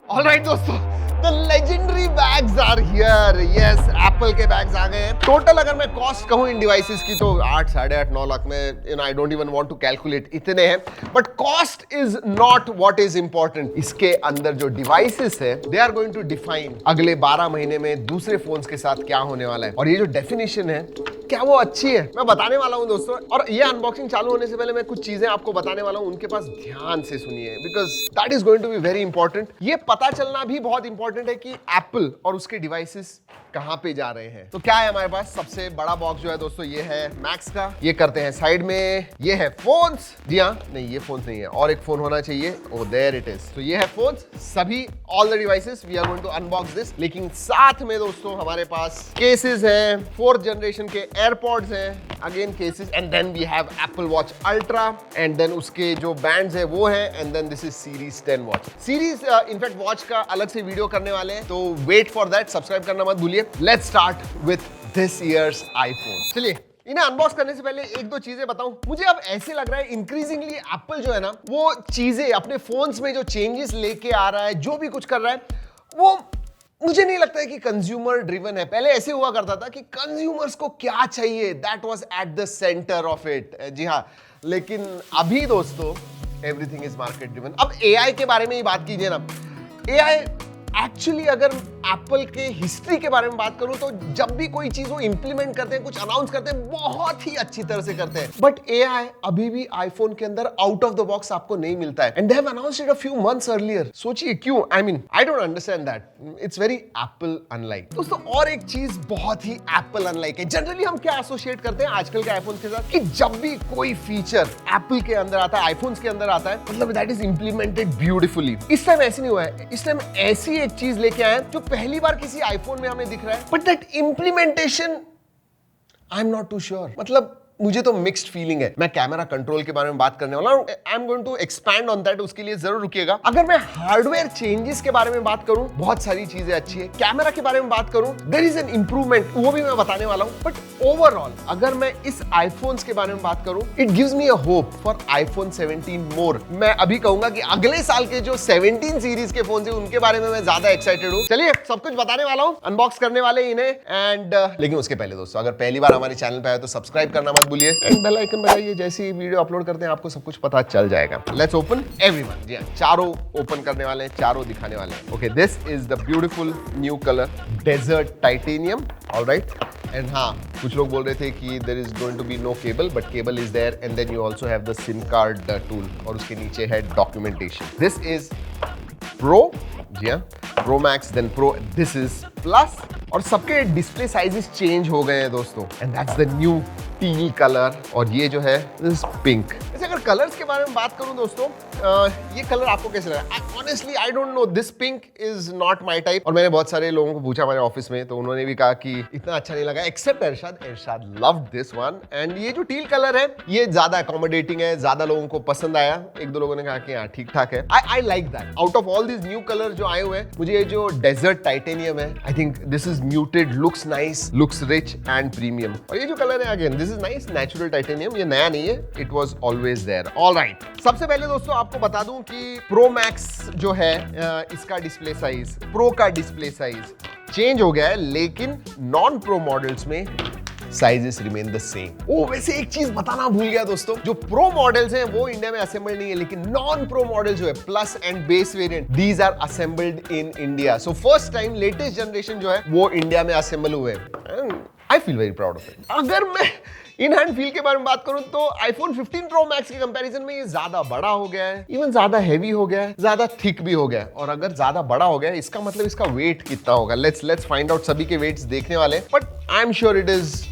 Alright दोस्तों, the legendary bags are here. Yes, Apple के bags आ गए हैं। टोटल अगर मैं कॉस्ट कहूं इन डिवाइसेस की तो 8, 8.5, 9 लाख में, I don't even want to calculate, इतने हैं। But cost is not what is important. इसके अंदर जो डिवाइसेस है they are going to define अगले 12 महीने में दूसरे फोन्स के साथ क्या होने वाला है। और ये जो डेफिनेशन है क्या वो अच्छी है, मैं बताने वाला हूं दोस्तों। और ये अनबॉक्सिंग चालू होने से पहले मैं कुछ चीजें आपको बताने वाला हूं, उनके पास ध्यान से सुनिए, because that is going to be very important. ये पता चलना भी बहुत इंपॉर्टेंट है कि एप्पल और उसके डिवाइसेस कहां पे जा रहे हैं। तो क्या है हमारे पास सबसे बड़ा बॉक्स जो है दोस्तों, ये है मैक्स का। ये करते हैं साइड में, ये है फोन्स। जी हाँ, नहीं ये फोन्स नहीं है, और एक फोन होना चाहिए। Oh there it is. तो ये है फोन्स, सभी all the devices we are going to unbox this. लेकिन साथ में दोस्तों हमारे पास केसेस हैं, 4th जनरेशन के एयरपॉड्स हैं, again cases, and then we have Apple Watch Ultra, and then उसके जो बैंड्स है वो है, and then this is series 10 watch. Series in fact watch का अलग से वीडियो करने वाले हैं, तो वेट फॉर दैट, सब्सक्राइब करना मत भूलिए। Let's start with this years iPhone. चलिए इन्हें अनबॉक्स करने से पहले एक दो चीजें बताऊं। मुझे अब ऐसे लग रहा है इंक्रीजिंगली एप्पल जो है ना, वो चीजें अपने फोन्स में जो चेंजेस लेके आ रहा है, जो भी कुछ कर रहा है, वो मुझे नहीं लगता है कि कंज्यूमर ड्रिवन है। पहले ऐसे हुआ करता था कि कंज्यूमर्स को क्या चाहिए, that was at the centre of it. जी हाँ, लेकिन अभी दोस्तों एवरीथिंग इज मार्केट ड्रिवन। अब एआई के बारे में ही बात कीजिए ना। एआई एक्चुअली अगर एप्पल के हिस्ट्री के बारे में बात करूं तो जब भी कोई चीज वो इंप्लीमेंट करते हैं, कुछ अनाउंस करते हैं, बहुत ही अच्छी तरह से करते हैं। बट एआई अभी भी आईफोन के अंदर आउट ऑफ द बॉक्स आपको नहीं मिलता है, and they have announced it a few months earlier. सोचिए क्यों? I mean I don't understand that. It's very Apple unlike. दोस्तों और एक चीज बहुत ही एप्पल अनलाइक है। जनरली हम क्या एसोसिएट करते हैं आजकल के आईफोन के साथ, कि जब भी कोई फीचर एप्पल के अंदर आता है, आईफोन्स के अंदर आता है, मतलब दैट इज इंप्लीमेंटेड ब्यूटीफुली। इस टाइम ऐसे नहीं हुआ है। इस टाइम ऐसी एक चीज लेके आए जो पहली बार किसी आईफोन में हमें दिख रहा है, but that implementation I am not too sure. मतलब मुझे तो मिक्स्ड फीलिंग है। मैं कैमरा कंट्रोल के बारे में बात करने वाला हूं, I am going to expand on that, उसके लिए जरूर रुकिएगा। अगर मैं हार्डवेयर चेंजेस के बारे में बात करूं, बहुत सारी चीजें अच्छी है। कैमरा के बारे में बात करूं, देयर इज एन इंप्रूवमेंट, वो भी मैं बताने वाला हूं। बट ओवरऑल अगर मैं इस आईफोन्स के बारे में बात करूं, it gives me a hope for iPhone 17 मोर। मैं अभी कहूंगा कि अगले साल के जो 17 सीरीज के फोन है उनके बारे में मैं ज्यादा एक्साइटेड हूं। चलिए सब कुछ बताने वाला हूं, अनबॉक्स करने वाले इन्हें, एंड लेकिन उसके पहले दोस्तों अगर पहली बार हमारे चैनल पे आए तो सब्सक्राइब करना मत भूलिए, एंड बेल आइकन बजाइए। जैसे ही वीडियो अपलोड करते हैं आपको सब कुछ पता चल जाएगा। Let's open everyone. जी हां, चारों ओपन करने वाले हैं, चारों दिखाने वाले हैं। Okay, this is the beautiful new colour desert titanium. Alright, and हाँ, कुछ लोग बोल रहे थे कि there is going to be no cable, but cable is there, and then you also have the SIM card tool, और उसके नीचे है डॉक्यूमेंटेशन। दिस इज प्रो, जी हाँ, Pro Max, then Pro, this is Plus, और सबके display sizes change हो गए हैं दोस्तों, and that's the new teal colour, और ये जो है दिस पिंक। वैसे अगर कलर्स के बारे में बात करूं दोस्तों, ये कलर आपको कैसे लगा? Honestly I don't know, this pink is not my type. और मैंने बहुत सारे लोगों को पूछा हमारे ऑफिस में, तो उन्होंने भी कहा कि इतना अच्छा नहीं लगा, except Irshad. Irshad loved this one, and ये जो टील कलर है ये ज्यादा अकोमोडेटिंग है, ज्यादा लोगों को पसंद आया। एक दो लोगों ने कहा कि हाँ ठीक ठाक है। I like that. Out of all this new colour जो आए हुए हैं, मुझे ये जो डेजर्ट टाइटेनियम है, I think this is muted, looks nice, looks rich and premium. और ये जो कलर है again this is nice, natural titanium, ये नया नहीं है, it was always there. Alright, सबसे पहले दोस्तों आपको बता दूं कि प्रो मैक्स जो है इसका डिस्प्ले साइज, प्रो का डिस्प्ले साइज चेंज हो गया है, लेकिन नॉन प्रो मॉडल्स में साइजेस रिमेन द सेम। ओ वैसे एक चीज बताना भूल गया दोस्तों, जो प्रो मॉडल्स हैं वो इंडिया में असेंबल्ड नहीं है, लेकिन नॉन प्रो मॉडल जो है plus and base variant, these are assembled in India. So first time latest generation जो है वो इंडिया में असेंबल हुए। I feel very proud of it. अगर मैं इन हैंड फील के बारे में बात करूं तो आईफोन 15 प्रो मैक्स के कंपैरिजन में ये ज्यादा बड़ा हो गया है, इवन ज्यादा हैवी हो गया है, ज्यादा थिक भी हो गया है। और अगर ज्यादा बड़ा हो गया है, इसका मतलब इसका वेट कितना होगा? Let's find out. सभी के वेट्स देखने वाले हैं, but I am sure it is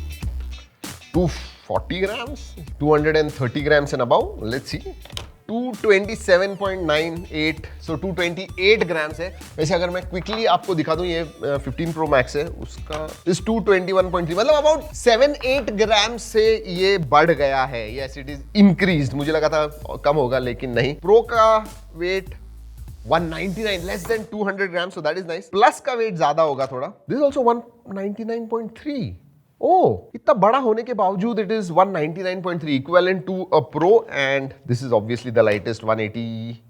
240 grams, 230 grams and above. Let's see. 227.98, so 228 grams है। वैसे अगर मैं क्विकली आपको दिखा दूं, ये 15 प्रो मैक्स है, उसका इस 221.3, मतलब अबाउट 7-8 ग्राम से ये बढ़ गया है। Yes, it is increased. मुझे लगा था कम होगा, लेकिन नहीं। प्रो का weight 199, less than 200 gram, so that is nice. Plus का वेट ज्यादा होगा थोड़ा, दिस ऑल्सो 199.3। ओह, इतना बड़ा होने के बावजूद it is 199.3 equivalent to a pro and this is obviously the lightest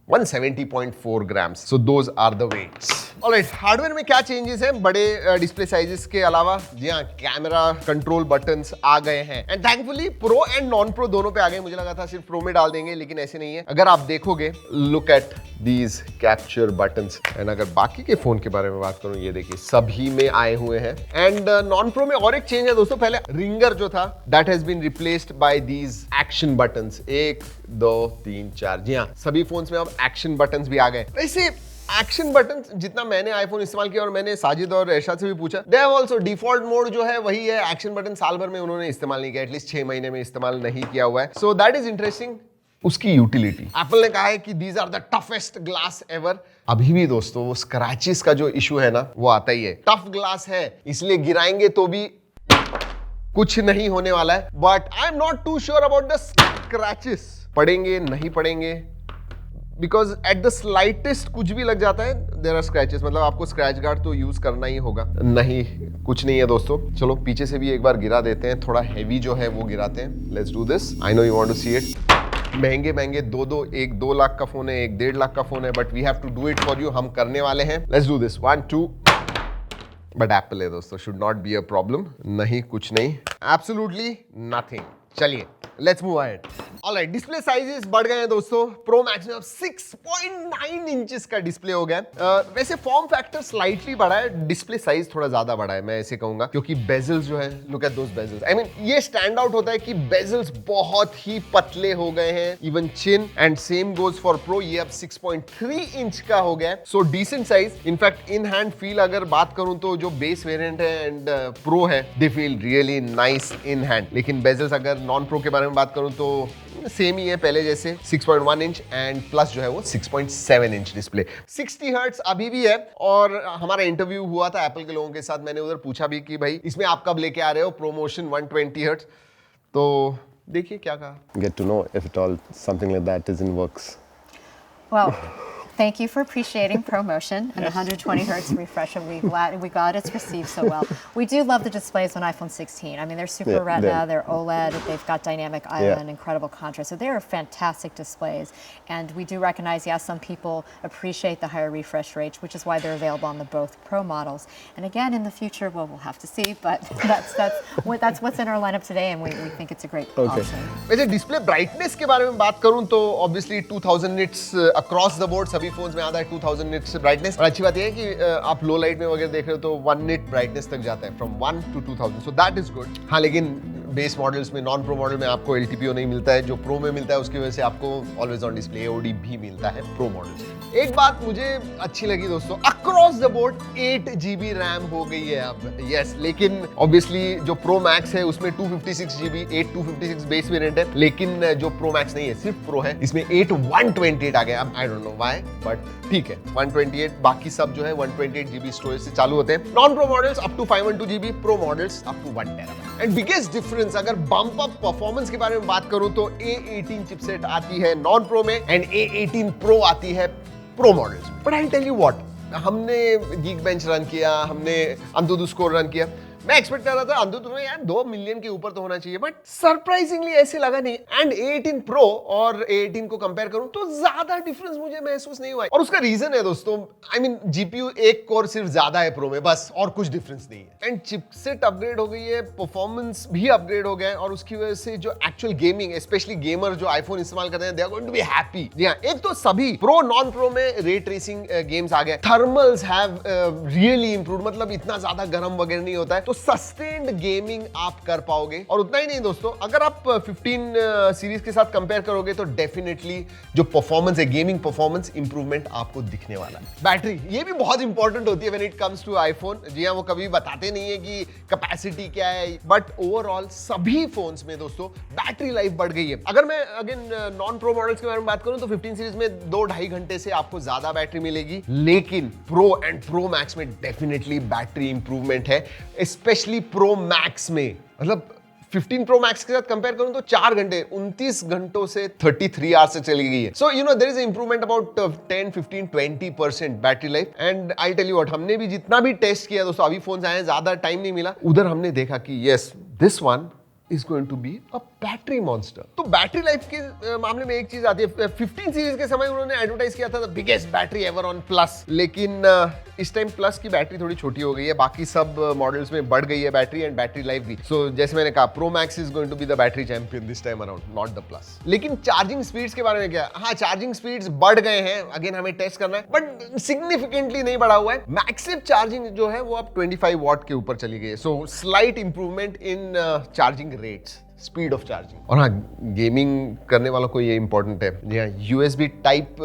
170.4 grams. So those are the weights. Alright, hardware में क्या चेंजेस हैं बड़े डिस्प्ले साइजेस के अलावा? जी हाँ, कैमरा कंट्रोल बटन्स आ गए हैं and thankfully pro and non pro दोनों पे आ गए। मुझे लगा था सिर्फ प्रो में डाल देंगे, लेकिन ऐसे नहीं है। अगर आप देखोगे, look at these capture buttons and अगर बाकी के फोन के बारे में बात करूं, ये देखिए सभी में आए हुए हैं। एंड नॉन प्रो में और एक चेंज है दोस्तों, पहले रिंगर जो था that has been replaced by these action buttons. 1 2 3 4, जी हाँ, सभी फोन्स में अब एक्शन बटन्स भी आ गए। वैसे एक्शन बटन जितना मैंने आईफोन इस्तेमाल किया और मैंने साजिद और एरशाद से भी पूछा, they have also default mode जो है वही है। एक्शन बटन साल भर में उन्होंने इस्तेमाल नहीं किया, एटलीस्ट 6 महीने में इस्तेमाल नहीं किया हुआ है। So that is interesting. उसकी यूटिलिटी, एप्पल ने कहा है कि these are the toughest glass ever. अभी भी दोस्तों वो स्क्रैचेस का जो इशू है ना, वो आता ही है। टफ ग्लास है, इसलिए गिराएंगे तो भी कुछ नहीं होने वाला है, but I am not too sure about the scratches. पड़ेंगे नहीं पड़ेंगे, बिकॉज एट द स्लाइटेस्ट कुछ भी लग जाता है, देयर आर स्क्रैचेस। मतलब आपको स्क्रैच गार्ड तो यूज करना ही होगा। नहीं, कुछ नहीं है दोस्तों। चलो पीछे से भी एक बार गिरा देते हैं, थोड़ा हैवी जो है वो गिराते हैं। Let's do this. I know you want to see it. महंगे महंगे एक 2 लाख का फोन है, एक 1.5 लाख का फोन है, but we have to do it for you. हम करने वाले हैं। Let's do this. 1 2। But Apple है दोस्तों, should not be a problem. नहीं, कुछ नहीं, एब्सोल्युटली नथिंग। चलिए let's move ahead. Alright, display sizes बढ़ गए हैं दोस्तों। प्रो मैक्स में अब 6.9 इंचेस का डिस्प्ले हो गया है। वैसे फॉर्म फैक्टर स्लाइटली बढ़ा है, डिस्प्ले साइज थोड़ा ज्यादा बढ़ा है, मैं ऐसे कहूंगा, क्योंकि बेजल्स जो है, look at those bezels. I mean ये स्टैंड आउट होता है कि बेजल्स बहुत ही पतले हो गए हैं, even chin. And same goes for pro, ये अब 6.3 इंच का हो गया है। So decent size. In fact in hand feel अगर बात करूं तो जो बेस वेरिएंट है एंड प्रो है, they feel really nice in hand. लेकिन बेजल्स अगर नॉन प्रो के बारे में बात करूं तो सेम ही है पहले जैसे, 6.1 इंच एंड प्लस जो है वो 6.7 इंच डिस्प्ले। 60 हर्ट्ज अभी भी है। और हमारा इंटरव्यू हुआ था एप्पल के लोगों के साथ, मैंने उधर पूछा भी कि भाई इसमें आप कब लेके आ रहे हो प्रोमोशन 120 हर्ट्ज। तो देखिए क्या कहा। Get to know if at all something like that is in works. Well, thank you for appreciating ProMotion and the 120 hertz refresh. We glad it's received so well. We do love the displays on iPhone 16. I mean, they're super Retina, they're OLED, they've got dynamic island, incredible contrast. So they are fantastic displays. And we do recognize, yes, some people appreciate the higher refresh rates, which is why they're available on the both Pro models. And again, in the future, well, we'll have to see, but that's what's in our lineup today, and we think it's a great option. वैसे display brightness के बारे में बात करूं तो obviously 2000 nits across the board सभी phones में आता है, 2000 निट्स ब्राइटनेस। और अच्छी बात यह है कि आप लो लाइट में वगैरह देख रहे हो तो 1 निट ब्राइटनेस तक जाता है, from 1 to 2000, so that is good. हाँ, लेकिन बेस मॉडल्स में, नॉन प्रो मॉडल में आपको LTPO नहीं मिलता है, जो प्रो में मिलता है उसकी वजह से आपको ऑलवेज ऑन डिस्प्ले AOD भी मिलता है प्रो मॉडल्स में। एक बात मुझे अच्छी लगी दोस्तों, across the board 8 GB RAM हो गई है अब। यस, लेकिन ऑब्वियसली जो प्रो मैक्स है उसमें 256 GB 8256 बेस वेरिएंट है, लेकिन जो प्रो मैक्स नहीं है, सिर्फ प्रो है, इसमें 128 आ गया। अब I don't know why, but ठीक है, 128, बाकी सब जो है 128 GB स्टोरेज से चालू होते हैं। Non pro models up to 512 GB, pro models up to 1 TB। And biggest difference अगर बम्प अप परफॉर्मेंस के बारे में बात करूं तो A18 चिपसेट आती है नॉन प्रो में एंड A18 प्रो आती है प्रो मॉडल्स में। But I tell you what, हमने Geekbench रन किया, हमने Antutu स्कोर रन किया, मैं एक्सपेक्ट कर रहा था Antutu में यार 2 मिलियन के ऊपर तो होना चाहिए, बट सरप्राइजिंगली ऐसे लगा नहीं। एंड A18 प्रो और A18 को कंपेयर करूं तो ज्यादा डिफरेंस मुझे महसूस नहीं हुआ। और उसका रीजन है दोस्तों, आई मीन GPU एक कोर सिर्फ ज्यादा है प्रो में, बस, और कुछ डिफरेंस नहीं है। एंड चिपसेट अपग्रेड हो गई है, परफॉर्मेंस भी अपग्रेड हो गया है, और उसकी वजह से जो एक्चुअल गेमिंग, स्पेशली गेमर जो आईफोन इस्तेमाल करते हैं, they are going to be happy. जी हां, एक तो सभी प्रो नॉन प्रो में रे ट्रेसिंग गेम्स आ गए, थर्मल्स हैव रियली इंप्रूव्ड, मतलब इतना ज्यादा गर्म वगैरह नहीं होता है, तो सस्टेन्ड गेमिंग आप कर पाओगे। और उतना ही नहीं दोस्तों, अगर आप 15 सीरीज के साथ कंपेयर करोगे तो डेफिनेटली जो परफॉर्मेंस है, गेमिंग परफॉर्मेंस इंप्रूवमेंट आपको दिखने वाला है। बैटरी, ये भी बहुत इंपॉर्टेंट होती है when it comes to iPhone. जी हां, वो कभी बताते नहीं है कि कैपेसिटी क्या है, बट ओवरऑल सभी फोन्स में दोस्तों बैटरी लाइफ बढ़ गई है। अगर मैं अगेन नॉन प्रो मॉडल्स के बारे में बात करूं तो 15 सीरीज में 2-2.5 घंटे से आपको ज्यादा बैटरी मिलेगी, लेकिन प्रो एंड प्रो मैक्स में डेफिनेटली बैटरी इंप्रूवमेंट है, स्पेशली प्रो मैक्स में। मतलब 15 Pro Max के साथ कंपेयर करूं तो 4 घंटे 29 घंटों से 33 आवर्स से चली गई है. So you know there is improvement about 10, 15, 20% battery life. And I tell you what, हमने भी जितना भी टेस्ट किया दोस्तों, अभी फोन आए ज्यादा टाइम नहीं मिला, उधर हमने देखा कि yes this one is going to be a battery monster. तो बैटरी लाइफ के मामले में एक चीज आती है, 15 सीरीज के समय उन्होंने एडवर्टाइज किया था the biggest battery ever on plus, लेकिन इस टाइम प्लस की बैटरी थोड़ी छोटी हो गई है, बाकी सब मॉडल्स में बढ़ गई है बैटरी एंड बैटरी लाइफ भी. सो जैसे मैंने कहा, pro max is going to be the battery champion this time around, not the plus. लेकिन चार्जिंग स्पीड्स के बारे में क्या? हाँ, चार्जिंग स्पीड्स बढ़ गए हैं, अगेन हमें टेस्ट करना है, बट सिग्निफिकेंटली नहीं बढ़ा हुआ है. मैक्सिव चार्जिंग जो है वो अब 25 वॉट के ऊपर चली गई है. So slight improvement in charging rates, speed of charging. और हाँ, गेमिंग करने वालों को ये इंपॉर्टेंट है. जी हाँ, यूएसबी टाइप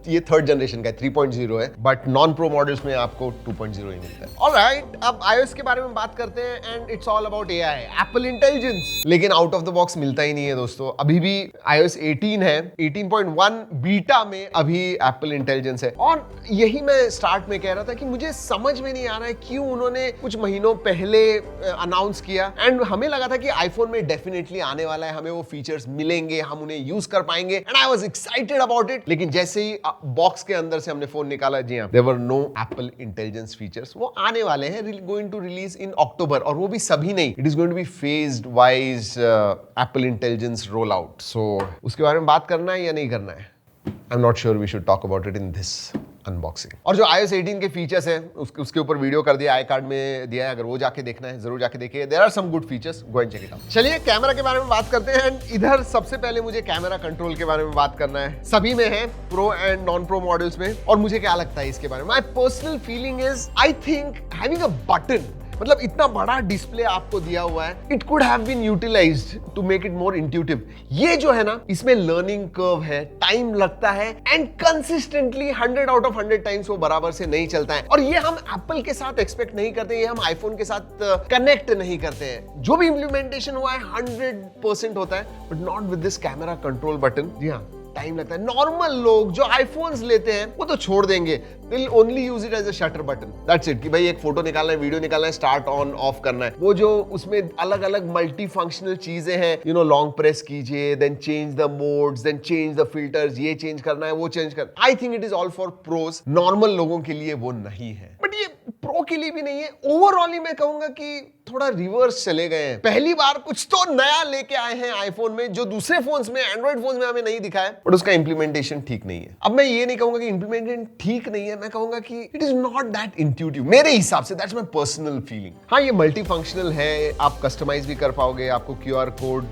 ये 3rd जनरेशन का है, 3.0 है, बट नॉन प्रो मॉडल्स में आपको 2.0 ही मिलता है. ऑलराइट, अब iOS के बारे में बात करते हैं and it's all about AI, Apple intelligence. लेकिन आउट ऑफ द बॉक्स मिलता ही नहीं है दोस्तों. अभी भी iOS 18 है, 18.1 बीटा में अभी एप्पल इंटेलिजेंस है. और यही मैं स्टार्ट में कह रहा था कि मुझे समझ में नहीं आ रहा है क्यों उन्होंने कुछ महीनों पहले अनाउंस किया, एंड हमें लगा था कि आईफोन में डेफिनेटली आने वाला है, हमें वो फीचर्स मिलेंगे, हम उन्हें यूज कर पाएंगे, and I was excited about it. लेकिन जैसे ही बॉक्स के अंदर से हमने फोन निकाला, जी हां, there were no Apple intelligence features. वो आने वाले हैं, going to release in October, और वो भी सभी नहीं, it is going to be phased wise Apple intelligence roll out. So उसके बारे में बात करना है या नहीं करना है? I am not sure we should talk about it in this unboxing. और जो iOS 18 के फीचर्स हैं उसके ऊपर वीडियो कर दिया, आई कार्ड में दिया है, अगर वो जाके देखना है जरूर जाके देखिए. There are some good features, go and check it out. चलिए कैमरा के बारे में बात करते हैं. एंड इधर सबसे पहले मुझे कैमरा कंट्रोल के बारे में बात करना है. सभी में है, pro and non pro models में. और मुझे क्या लगता है इसके बारे में, my personal feeling is, I think having a button, मतलब इतना बड़ा डिस्प्ले आपको दिया हुआ है, it could have been utilized to make it more intuitive. ये जो है ना, इसमें लर्निंग कर्व है, टाइम लगता है, and consistently 100 out of 100 times वो बराबर से नहीं चलता है. और ये हम एप्पल के साथ एक्सपेक्ट नहीं करते, ये हम आईफोन के साथ कनेक्ट नहीं करते हैं. जो भी इंप्लीमेंटेशन हुआ है 100% होता है, but not with this camera control button. जी हाँ, टाइम लगता है. नॉर्मल लोग जो आईफोन्स लेते हैं वो तो छोड़ देंगे, will only use it as a shutter button, that's it. कि भाई एक फोटो निकालना है, वीडियो निकालना है, स्टार्ट ऑन ऑफ करना है. वो जो उसमें अलग अलग मल्टी फंक्शनल चीजें हैं, यू नो, लॉन्ग प्रेस कीजिए, then change the modes, then change the filters, ये चेंज करना है, वो चेंज करना. I think it is all for pros. Normal लोगों के लिए वो नहीं है, बट ये प्रो के लिए भी नहीं है. ओवरऑल मैं कहूंगा कि थोड़ा रिवर्स चले गए हैं. पहली बार कुछ तो नया लेके आए हैं आईफोन में, जो दूसरे फोन्स में, एंड्रॉइड फोन्स में हमें नहीं दिखा है, बट उसका इंप्लीमेंटेशन ठीक नहीं है. अब मैं ये नहीं कहूंगा कि इंप्लीमेंटेशन ठीक नहीं है, मैं कहूंगा कि it is not that intuitive मेरे हिसाब से. That's my personal feeling. हाँ, ये मल्टी फंक्शनल है, आप कस्टमाइज भी कर पाओगे. आपको क्यूआर कोड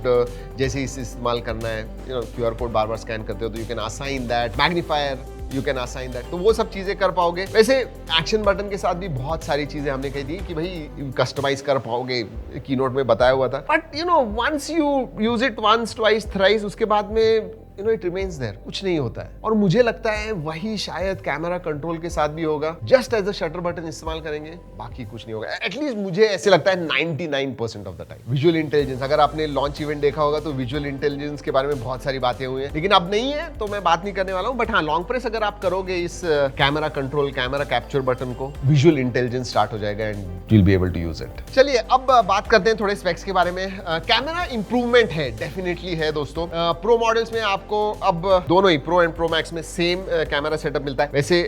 जैसे ही इस्तेमाल करना है, you know, QR code bar bar scan करते हो तो you can assign that, magnifier you can assign that, तो वो सब चीजें कर पाओगे. वैसे एक्शन बटन के साथ भी बहुत सारी चीजें हमने कही थी कि भाई कस्टमाइज कर पाओगे, कीनोट में बताया हुआ था. But you know, once you use it once, twice, thrice, उसके बाद में you know it remains there, कुछ नहीं होता है. और मुझे लगता है वही शायद कैमरा कंट्रोल के साथ भी होगा. Just as a shutter button इस्तेमाल करेंगे, बाकी कुछ नहीं होगा. एटलीस्ट मुझे ऐसे लगता है 99% of the time. Visual intelligence, अगर आपने लॉन्च इवेंट देखा होगा तो विजुअल इंटेलिजेंस के बारे में बहुत सारी बातें हुई हैं, लेकिन अब नहीं है तो मैं बात नहीं करने वाला हूं. बट हाँ, लॉन्ग प्रेस अगर आप करोगे इस camera control, camera capture button को, विजुअल इंटेलिजेंस स्टार्ट हो जाएगा and you will be able to use it. चलिए अब बात करते हैं थोड़े स्पेक्स के बारे में. कैमरा इंप्रूवमेंट है, डेफिनेटली है दोस्तों. प्रो मॉडल्स में आपको अब दोनों ही प्रो एंड प्रो मैक्स में सेम कैमरा सेटअप मिलता है. वैसे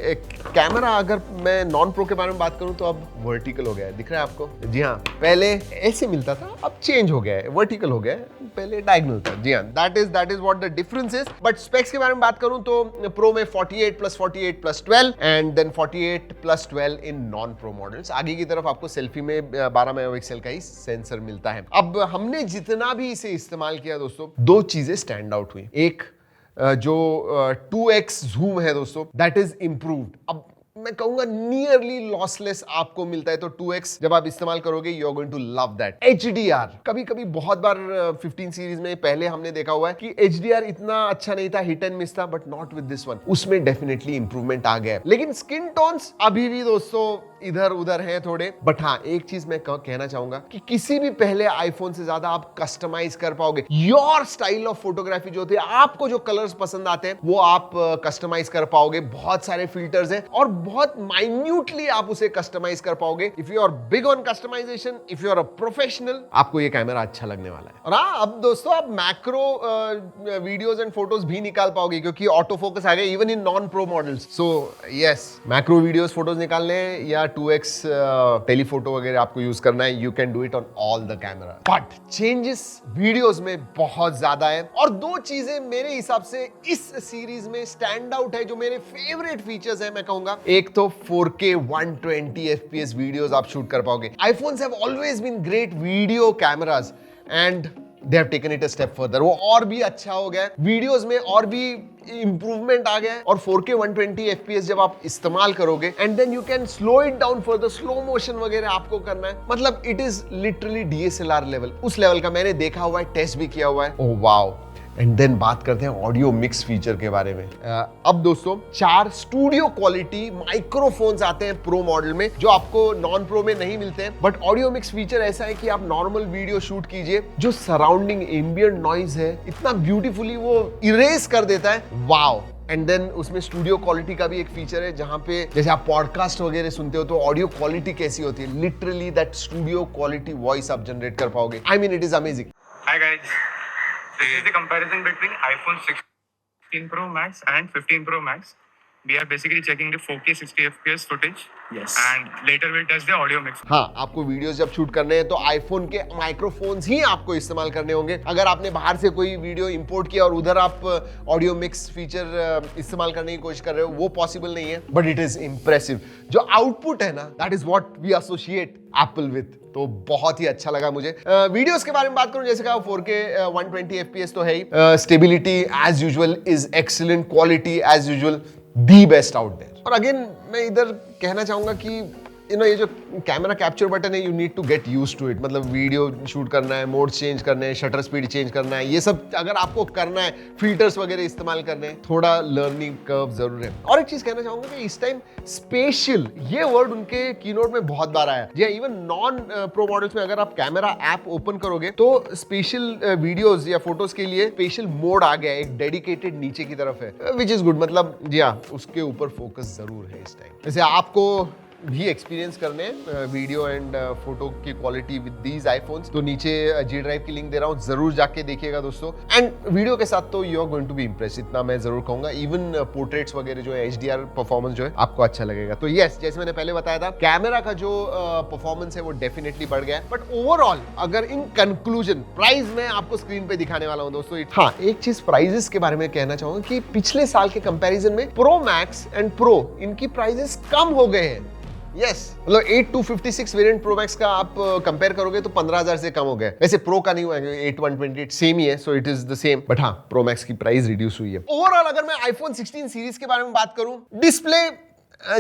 कैमरा अगर मैं नॉन प्रो के बारे में बात करूं तो अब वर्टिकल हो गया है, दिख रहा है आपको? जी हाँ, पहले ऐसे मिलता था, अब चेंज हो गया है, वर्टिकल हो गया है, पहले डायगोनल था. जी हाँ, that is what the difference is. But specs के बारे में बात करूं तो प्रो में 48+48+12 and then 48+12 in non pro models. आगे की तरफ आपको सेल्फी में 12 मेगापिक्सल का ही सेंसर मिलता है. अब हमने जितना भी इसे इस्तेमाल किया दोस्तों, दो चीजें स्टैंड आउट हुई. एक जो 2x जूम है दोस्तों, दैट इज इंप्रूव्ड. अब मैं कहूंगा नियरली लॉसलेस आपको मिलता है. तो 2x जब आप इस्तेमाल करोगे, you are going to love that. HDR कभी कभी बहुत बार 15 सीरीज में पहले हमने देखा हुआ है कि HDR इतना अच्छा नहीं था, हिट एंड मिस था, but not with this one. उसमें डेफिनेटली इंप्रूवमेंट आ गया है. लेकिन स्किन टोन्स अभी भी दोस्तों इधर उधर है थोड़े. बट हाँ, एक चीज मैं कहना चाहूंगा कि किसी भी पहले आईफोन से ज्यादा आप कस्टमाइज कर पाओगे. योर स्टाइल ऑफ फोटोग्राफी जो होती है, आपको जो कलर्स पसंद आते हैं वो आप कस्टमाइज कर पाओगे. बहुत सारे फिल्टर्स हैं और बहुत माइन्यूटली आप उसे कस्टमाइज कर पाओगे। If you are big on customization, if you are a professional, आपको ये कैमरा अच्छा लगने वाला है। और हाँ, अब दोस्तों आप मैक्रो वीडियोस एंड फोटोज भी निकाल पाओगे क्योंकि ऑटो फोकस आ गया even in non pro models. So yes, macro videos photos निकालने या 2x टेलीफोटो वगैरह आपको यूज करना है, you can do it on all the camera. But changes videos में बहुत ज्यादा है और दो चीजें मेरे हिसाब से इस सीरीज में स्टैंड आउट है जो मेरे फेवरेट फीचर्स है। मैं कहूंगा एक तो 4K 120 FPS वीडियोस आप शूट कर पाओगे। iPhones have always been great video cameras and they have taken it a step further। वो और भी अच्छा हो गया, वीडियोस में और भी इंप्रूवमेंट आ गया और 4K 120 FPS जब आप इस्तेमाल करोगे and then you can slow it down for the slow motion वगैरह आपको करना है, मतलब it is literally DSLR level, उस लेवल का मैंने देखा हुआ है, टेस्ट भी किया हुआ है। Oh wow. एंड देन बात करते हैं ऑडियो मिक्स फीचर के बारे में। अब दोस्तों 4 स्टूडियो क्वालिटी माइक्रोफोन्स आते हैं प्रो मॉडल में जो आपको नॉन प्रो में नहीं मिलते हैं। बट ऑडियो मिक्स फीचर ऐसा है कि आप नॉर्मल वीडियो शूट कीजिए, जो सराउंडिंग एम्बिएंट नॉइज है इतना ब्यूटीफुली वो इरेज कर देता है। वाओ। एंड देन उसमें स्टूडियो क्वालिटी का भी एक फीचर है जहां पे जैसे आप पॉडकास्ट वगैरह सुनते हो तो ऑडियो क्वालिटी कैसी होती है, literally that studio quality voice आप जनरेट कर पाओगे। I mean it is amazing. Hi guys, this is the comparison between iPhone 16 Pro Max and 15 Pro Max. We are basically checking the 4K 60 FPS footage. Yes. And later we'll test the audio mix. हाँ, आपको videos जब shoot करने हैं तो iPhone के microphones ही आपको इस्तेमाल करने होंगे। अगर आपने बाहर से कोई वीडियो इंपोर्ट किया और उधर आप ऑडियो मिक्स फीचर इस्तेमाल करने की कोशिश कर रहे हो, वो पॉसिबल नहीं है। But it is impressive. जो आउटपुट है ना, that is what we associate Apple with. तो बहुत ही अच्छा लगा मुझे। वीडियोस के बारे में बात करूं, जैसे कहा 4K 120 FPS तो है ही, stability as usual is excellent, quality as usual the best out there. और अगेन मैं इधर कहना चाहूंगा कि ये जो कैमरा कैप्चर बटन है, you need to get used to it. मतलब वीडियो शूट करना है, मोड चेंज करना है, शटर स्पीड चेंज करना है, ये सब अगर आपको करना है, फिल्टर्स वगैरह इस्तेमाल करने हैं, थोड़ा लर्निंग कर्व जरूर है। और एक चीज कहना चाहूंगा कि इस टाइम स्पेशल ये वर्ड उनके कीनोट में बहुत बार आया। जी इवन नॉन प्रो मॉडल्स में अगर आप कैमरा ऐप ओपन करोगे तो स्पेशल वीडियोस या फोटोज के लिए स्पेशल मोड आ गया है, एक डेडिकेटेड नीचे की तरफ है, विच इज गुड। मतलब जी हाँ, उसके ऊपर फोकस जरूर है इस टाइम। जैसे आपको भी एक्सपीरियंस करने वीडियो एंड फोटो की क्वालिटी विद दीज आईफोन्स, तो नीचे G ड्राइव की लिंक दे रहा हूँ, जरूर जाके देखिएगा दोस्तों। एंड वीडियो के साथ तो you are going to be impress, इतना मैं जरूर कहूंगा। इवन पोर्ट्रेट्स वगैरह जो है, HDR परफॉर्मेंस जो है आपको अच्छा लगेगा। तो यस, जैसे मैंने पहले बताया था, कैमरा का जो परफॉर्मेंस है वो डेफिनेटली बढ़ गया है। बट ओवरऑल अगर इन कंक्लूजन प्राइस मैं आपको स्क्रीन पे दिखाने वाला हूँ दोस्तों। हाँ, एक चीज प्राइजेस के बारे में कहना चाहूंगा कि पिछले साल के कंपैरिजन में प्रो मैक्स एंड प्रो इनकी प्राइजेस कम हो गए हैं। यस, मतलब 8256 वेरिएंट प्रो मैक्स का आप कंपेयर करोगे तो 15,000 से कम हो गया। वैसे प्रो का नहीं हुआ है, 8128 सेम ही है, so it is the same. But हाँ, प्रो मैक्स की प्राइस रिड्यूस हुई है। ओवरऑल अगर मैं आईफोन 16 सीरीज के बारे में बात करूं, डिस्प्ले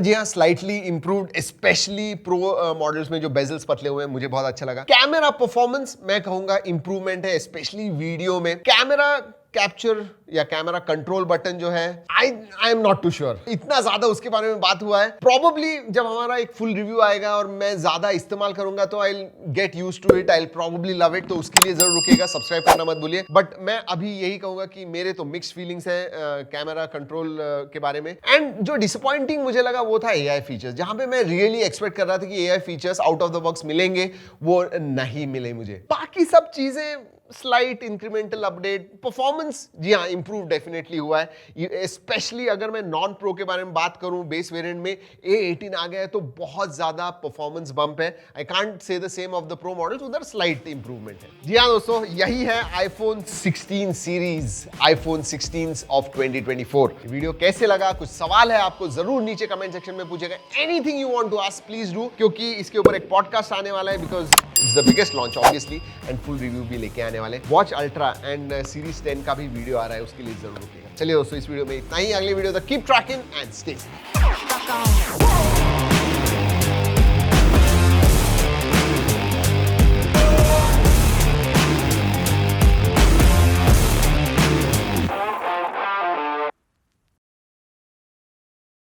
जी हाँ slightly improved, specially pro models में जो बेजल्स पतले हुए हैं, मुझे बहुत अच्छा लगा। कैमरा परफॉर्मेंस मैं कहूंगा इंप्रूवमेंट है, स्पेशली वीडियो में। कैमरा कैप्चर या कैमरा कंट्रोल बटन जो है, I am not too sure, इतना ज्यादा उसके बारे में बात हुआ है। प्रोबेबली जब हमारा एक फुल रिव्यू आएगा और मैं ज्यादा इस्तेमाल करूंगा तो I get use to it, I probably love it. तो उसके लिए जरूर रुकेगा, सब्सक्राइब करना मत भूलिए। बट मैं अभी यही कहूंगा कि मेरे तो मिक्स्ड फीलिंग्स है कैमरा कंट्रोल के बारे में। एंड जो डिसअपॉइंटिंग मुझे लगा वो था AI फीचर्स, जहां पे मैं रियली एक्सपेक्ट कर रहा था कि AI features out of the box मिलेंगे, वो नहीं मिले मुझे। बाकी सब चीजें स्लाइट इंक्रीमेंटल अपडेट, परफॉर्मेंस जी हाँ इंप्रूव डेफिनेटली हुआ है। स्पेशली अगर मैं नॉन प्रो के बारे में बात करूं, बेस वेरिएंट में A18 आ गया है तो बहुत ज्यादा परफॉर्मेंस बम्प है। I can't say the same of the pro models, उधर स्लाइट इंप्रूवमेंट है। जी हाँ दोस्तों, यही है iPhone 16 series, iPhone 16 of 2024। Video कैसे लगा, कुछ सवाल है आपको, जरूर नीचे कमेंट सेक्शन में पूछेगा। Anything you want to ask please do, क्योंकि इसके ऊपर एक पॉडकास्ट आने वाला है, because it's the biggest launch obviously, and full review भी लेके आने वाले। वॉच अल्ट्रा एंड सीरीज 10 का भी वीडियो आ रहा है, उसके लिए जरूर रुकिएगा। चलिए दोस्तों, इस वीडियो में इतना ही। अगले वीडियो तक keep trekking and stay safe.